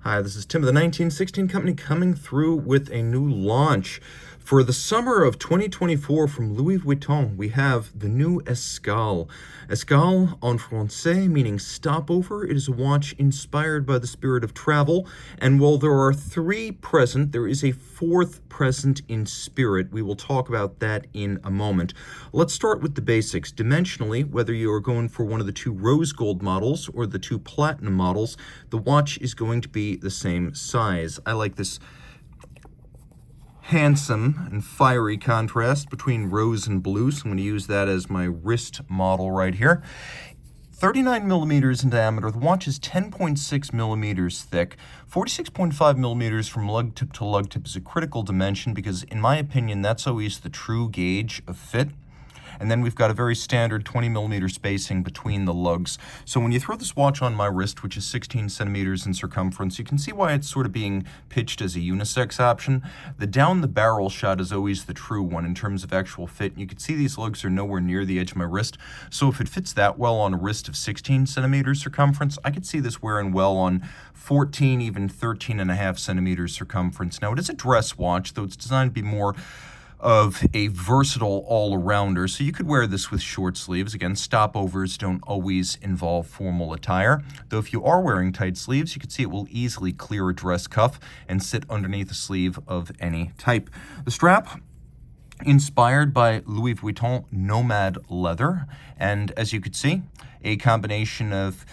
Hi, this is Tim of the 1916 Company coming through with a new launch. For the summer of 2024 from Louis Vuitton, we have the new Escale. Escale en français, meaning stopover. It is a watch inspired by the spirit of travel. And while there are three present, there is a fourth present in spirit. We will talk about that in a moment. Let's start with the basics. Dimensionally, whether you are going for one of the two rose gold models or the two platinum models, the watch is going to be the same size. I like this handsome and fiery contrast between rose and blue, so I'm going to use that as my wrist model right here. 39 millimeters in diameter. The watch is 10.6 millimeters thick. 46.5 millimeters from lug tip to lug tip is a critical dimension because, in my opinion, that's always the true gauge of fit. And then we've got a very standard 20 millimeter spacing between the lugs. So when you throw this watch on my wrist, which is 16 centimeters in circumference, you can see why it's sort of being pitched as a unisex option. The down the barrel shot is always the true one in terms of actual fit. You can see these lugs are nowhere near the edge of my wrist. So if it fits that well on a wrist of 16 centimeters circumference, I could see this wearing well on 14, even 13.5 centimeters circumference. Now it is a dress watch, though it's designed to be more of a versatile all-arounder, so you could wear this with short sleeves. Again, stopovers don't always involve formal attire, though if you are wearing tight sleeves, you can see it will easily clear a dress cuff and sit underneath a sleeve of any type. The strap, inspired by Louis Vuitton Nomad leather, and as you could see, a combination of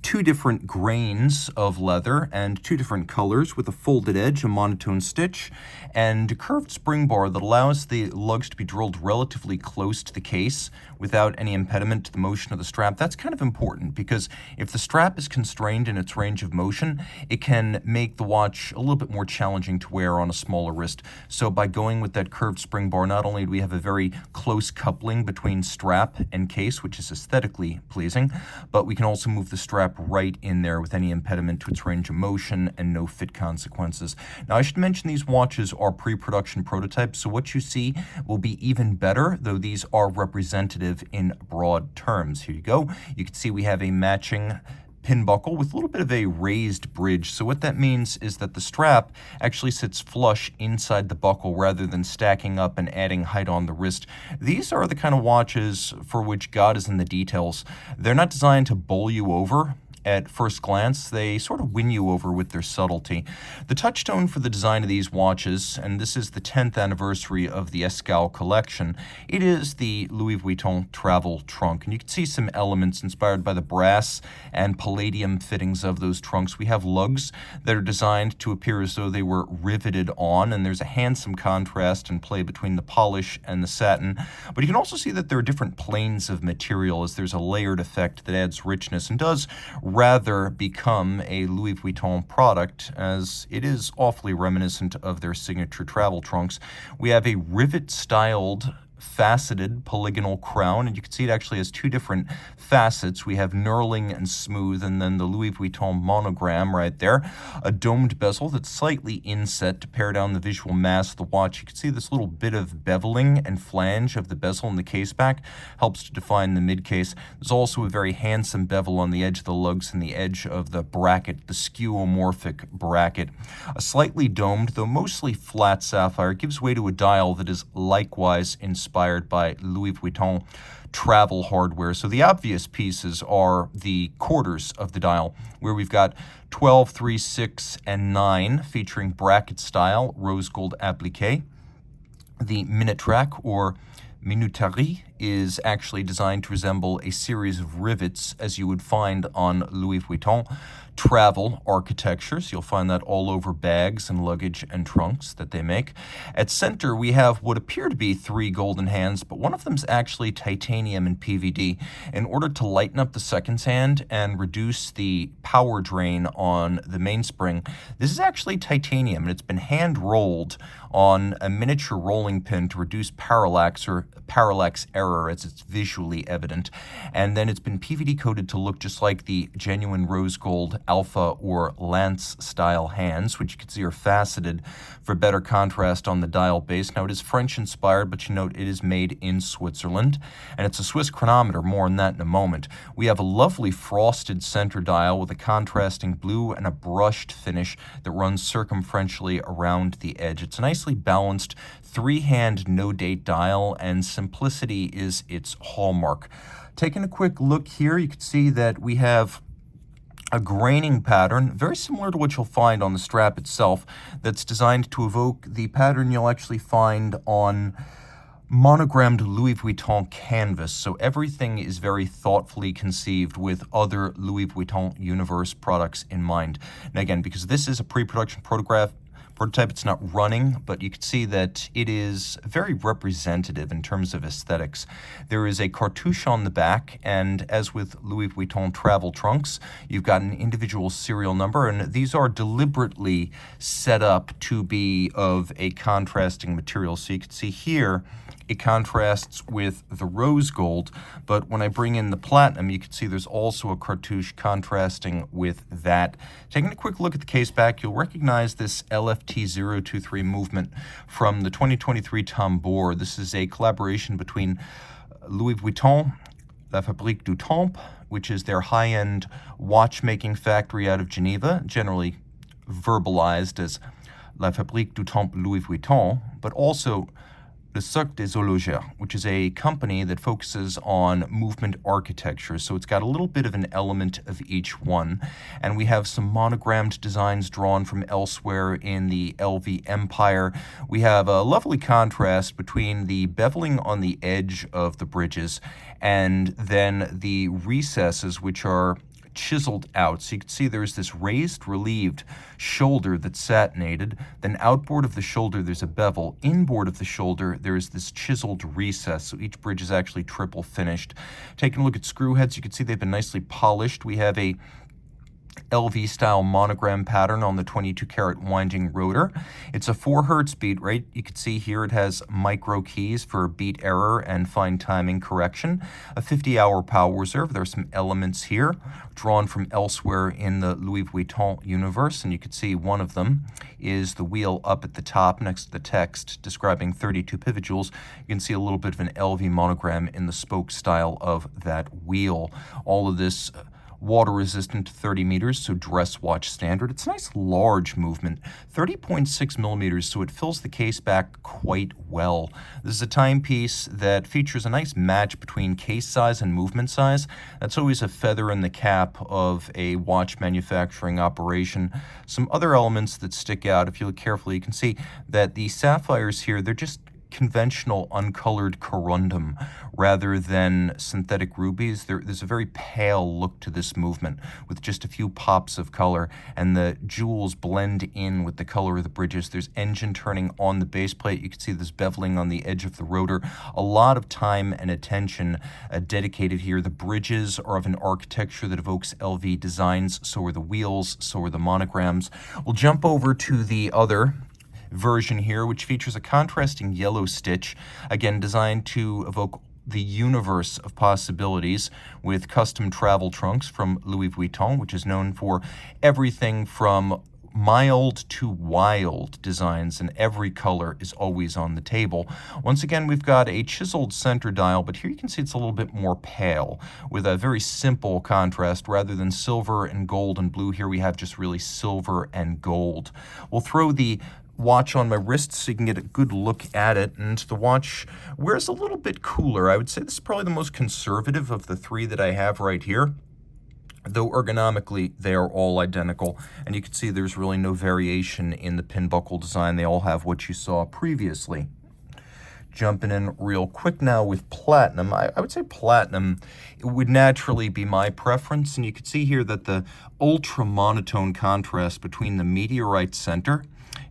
two different grains of leather and two different colors with a folded edge, a monotone stitch, and a curved spring bar that allows the lugs to be drilled relatively close to the case without any impediment to the motion of the strap. That's kind of important because if the strap is constrained in its range of motion, it can make the watch a little bit more challenging to wear on a smaller wrist. So by going with that curved spring bar, not only do we have a very close coupling between strap and case, which is aesthetically pleasing, but we can also move the strap right in there with any impediment to its range of motion and no fit consequences. Now, I should mention these watches are pre-production prototypes, so what you see will be even better, though these are representative in broad terms. Here you go. You can see we have a matching pin buckle with a little bit of a raised bridge. So what that means is that the strap actually sits flush inside the buckle rather than stacking up and adding height on the wrist. These are the kind of watches for which God is in the details. They're not designed to bowl you over at first glance. They sort of win you over with their subtlety. The touchstone for the design of these watches, and this is the 10th anniversary of the Escale collection, it is the Louis Vuitton travel trunk. And you can see some elements inspired by the brass and palladium fittings of those trunks. We have lugs that are designed to appear as though they were riveted on, and there's a handsome contrast and play between the polish and the satin. But you can also see that there are different planes of material as there's a layered effect that adds richness and does rather become a Louis Vuitton product, as it is awfully reminiscent of their signature travel trunks. We have a rivet-styled faceted polygonal crown, and you can see it actually has two different facets. We have knurling and smooth, and then the Louis Vuitton monogram right there. A domed bezel that's slightly inset to pare down the visual mass of the watch. You can see this little bit of beveling and flange of the bezel in the case back helps to define the mid case. There's also a very handsome bevel on the edge of the lugs and the edge of the bracket, the skeuomorphic bracket. A slightly domed, though mostly flat sapphire, gives way to a dial that is likewise inspired by Louis Vuitton travel hardware. So the obvious pieces are the quarters of the dial, where we've got 12, 3, 6, and 9 featuring bracket style rose gold applique. The minute track, or minuterie, is actually designed to resemble a series of rivets as you would find on Louis Vuitton travel architectures. You'll find that all over bags and luggage and trunks that they make. At center, we have what appear to be 3 golden hands, but one of them is actually titanium and PVD. In order to lighten up the seconds hand and reduce the power drain on the mainspring, this is actually titanium, and it's been hand rolled on a miniature rolling pin to reduce parallax or parallax error error as it's visually evident. And then it's been PVD coated to look just like the genuine rose gold Alpha or Lance style hands, which you can see are faceted for better contrast on the dial base. Now it is French inspired, but you note it is made in Switzerland, and it's a Swiss chronometer. More on that in a moment. We have a lovely frosted center dial with a contrasting blue and a brushed finish that runs circumferentially around the edge. It's a nicely balanced three-hand no-date dial, and simplicity is its hallmark. Taking a quick look here, you can see that we have a graining pattern, very similar to what you'll find on the strap itself, that's designed to evoke the pattern you'll actually find on monogrammed Louis Vuitton canvas. So everything is very thoughtfully conceived with other Louis Vuitton universe products in mind. And again, because this is a pre-production prototype, it's not running, but you can see that it is very representative in terms of aesthetics. There is a cartouche on the back, and as with Louis Vuitton travel trunks, you've got an individual serial number, and these are deliberately set up to be of a contrasting material. So you can see here, it contrasts with the rose gold, but when I bring in the platinum, you can see there's also a cartouche contrasting with that. Taking a quick look at the case back, you'll recognize this LFT023 movement from the 2023 Tambour. This is a collaboration between Louis Vuitton, La Fabrique du Temps, which is their high-end watchmaking factory out of Geneva, generally verbalized as La Fabrique du Temps Louis Vuitton, but also Le Cercle des Horlogers, which is a company that focuses on movement architecture. So it's got a little bit of an element of each one. And we have some monogrammed designs drawn from elsewhere in the LV empire. We have a lovely contrast between the beveling on the edge of the bridges and then the recesses, which are chiseled out. So you can see there's this raised, relieved shoulder that's satinated. Then outboard of the shoulder, there's a bevel. Inboard of the shoulder, there's this chiseled recess. So each bridge is actually triple finished. Taking a look at screw heads, you can see they've been nicely polished. We have a LV style monogram pattern on the 22 karat winding rotor. It's a 4 hertz beat rate. You can see here it has micro keys for beat error and fine timing correction. A 50-hour power reserve. There are some elements here drawn from elsewhere in the Louis Vuitton universe, and you can see one of them is the wheel up at the top next to the text describing 32 pivot-joules. You can see a little bit of an LV monogram in the spoke style of that wheel. All of this water resistant to 30 meters, so dress watch standard. It's a nice large movement, 30.6 millimeters, so it fills the case back quite well. This is a timepiece that features a nice match between case size and movement size. That's always a feather in the cap of a watch manufacturing operation. Some other elements that stick out, if you look carefully, you can see that the sapphires here, they're just conventional uncolored corundum rather than synthetic rubies. There's a very pale look to this movement with just a few pops of color, and the jewels blend in with the color of the bridges. There's engine turning on the base plate. You can see this beveling on the edge of the rotor. A lot of time and attention dedicated here. The bridges are of an architecture that evokes LV designs. So are the wheels, so are the monograms. We'll jump over to the other version here, which features a contrasting yellow stitch, again designed to evoke the universe of possibilities with custom travel trunks from Louis Vuitton, which is known for everything from mild to wild designs, and every color is always on the table. Once again, we've got a chiseled center dial, but here you can see it's a little bit more pale with a very simple contrast. Rather than silver and gold and blue, here we have just really silver and gold. We'll throw the watch on my wrist so you can get a good look at it, and the watch wears a little bit cooler. I would say this is probably the most conservative of the three that I have right here, though ergonomically they are all identical, and you can see there's really no variation in the pin buckle design. They all have what you saw previously. Jumping in real quick now with platinum, I would say platinum, it would naturally be my preference, and you can see here that the ultra monotone contrast between the meteorite center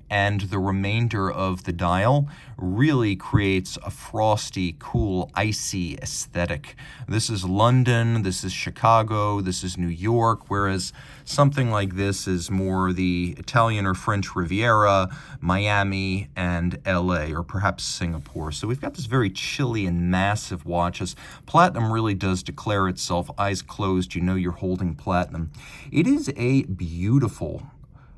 and the remainder of the dial really creates a frosty, cool, icy aesthetic. This is London, this is Chicago, this is New York, whereas something like this is more the Italian or French Riviera, Miami, and LA, or perhaps Singapore. So we've got this very chilly and massive watch. As platinum really does declare itself, eyes closed, you know you're holding platinum. It is a beautiful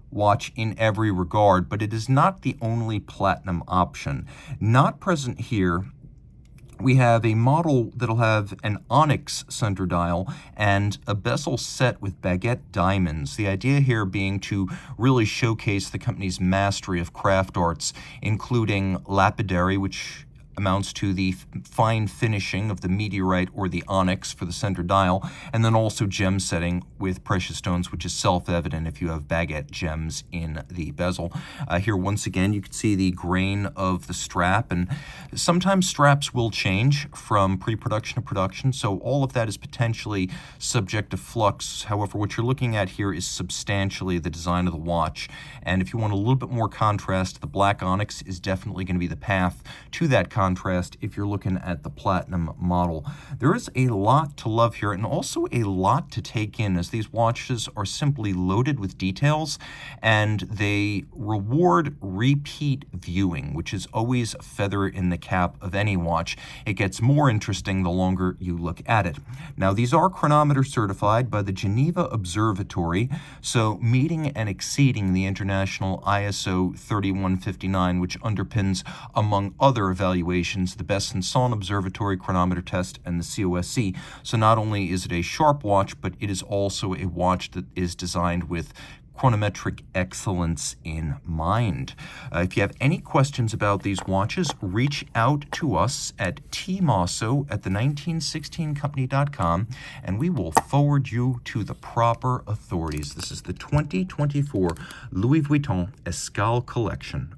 watch in every regard, but it is not the only platinum option. Not present here, we have a model that'll have an onyx center dial and a bezel set with baguette diamonds. The idea here being to really showcase the company's mastery of craft arts, including lapidary, which amounts to the fine finishing of the meteorite or the onyx for the center dial, and then also gem setting with precious stones, which is self-evident if you have baguette gems in the bezel. Here, once again, you can see the grain of the strap, and sometimes straps will change from pre-production to production, so all of that is potentially subject to flux. However, what you're looking at here is substantially the design of the watch, and if you want a little bit more contrast, the black onyx is definitely going to be the path to that contrast if you're looking at the platinum model. There is a lot to love here, and also a lot to take in, as these watches are simply loaded with details, and they reward repeat viewing, which is always a feather in the cap of any watch. It gets more interesting the longer you look at it. Now, these are chronometer certified by the Geneva Observatory, so meeting and exceeding the international ISO 3159, which underpins, among other evaluations, the Best in Salon Observatory Chronometer Test and the COSC. So not only is it a sharp watch, but it is also a watch that is designed with chronometric excellence in mind. If you have any questions about these watches, reach out to us at Team Mosso at the1916company.com, and we will forward you to the proper authorities. This is the 2024 Louis Vuitton Escale collection.